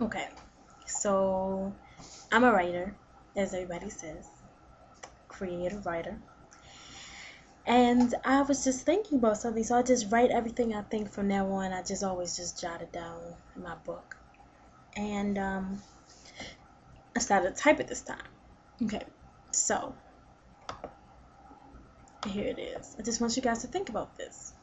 Okay, so I'm a writer, as everybody says, creative writer. And I was just thinking about something, so I just write everything I think from now on. I just always just jot it down in my book. And I started to type it this time. Okay, so here it is. I just want you guys to think about this.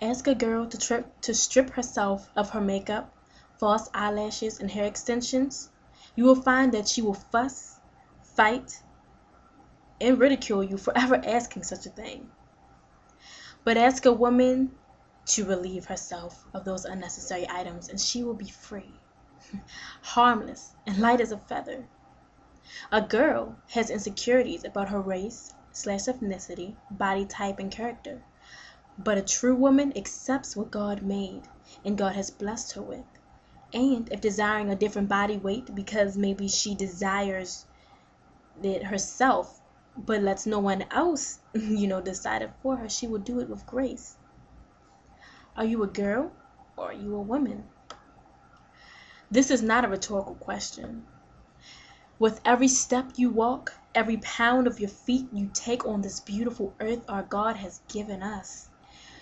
Ask a girl to strip herself of her makeup, false eyelashes, and hair extensions. You will find that she will fuss, fight, and ridicule you for ever asking such a thing. But ask a woman to relieve herself of those unnecessary items, and she will be free, harmless, and light as a feather. A girl has insecurities about her race/ethnicity, body type, and character. But a true woman accepts what God made and God has blessed her with. And if desiring a different body weight because maybe she desires it herself, but lets no one else, decide it for her, she will do it with grace. Are you a girl or are you a woman? This is not a rhetorical question. With every step you walk, every pound of your feet you take on this beautiful earth our God has given us,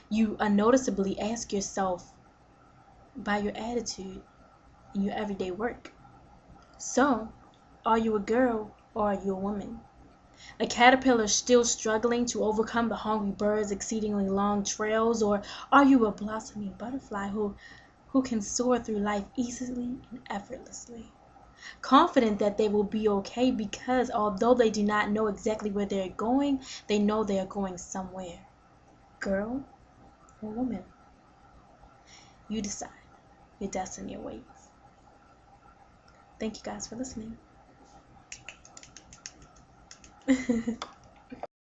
you unnoticeably ask yourself by your attitude in your everyday work. So, are you a girl or are you a woman? A caterpillar still struggling to overcome the hungry bird's exceedingly long trails, or are you a blossoming butterfly who can soar through life easily and effortlessly, confident that they will be okay because although they do not know exactly where they're going, they know they are going somewhere? Girl or woman? You decide. Your destiny awaits. Thank you guys for listening.